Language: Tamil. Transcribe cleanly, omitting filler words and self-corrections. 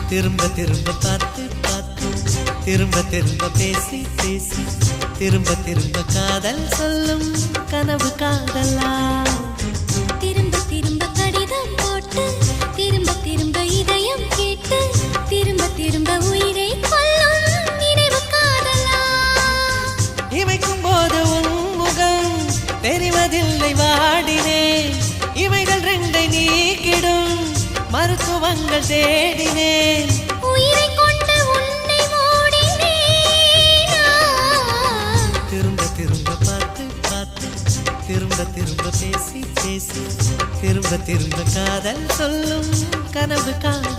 திரும்ப திரும்ப பார்த்து பார்த்து திரும்ப திரும்ப பேசி பேசி திரும்ப திரும்ப காதல் சொல்லும் கனவு காதலா திரும்ப திரும்ப கடிதம் போட்டு திரும்ப திரும்ப இதயம் கேட்டு திரும்ப திரும்ப உயிரை கொல்லும் நினைவு காதலா இமைக்கும் போது உன் முகம் தெரிவதில்லை வாடினேன் இவைகள் ரெண்டை நீக்கிடும் மருத்துவங்கள் தேடினேன் உயிரை கொண்டு உன்னை மூடினேனா திரும்ப திரும்ப பார்த்து பார்த்து திரும்ப திரும்ப பேசி பேசி திரும்ப திரும்ப காதல் சொல்லும் கனவு காதல்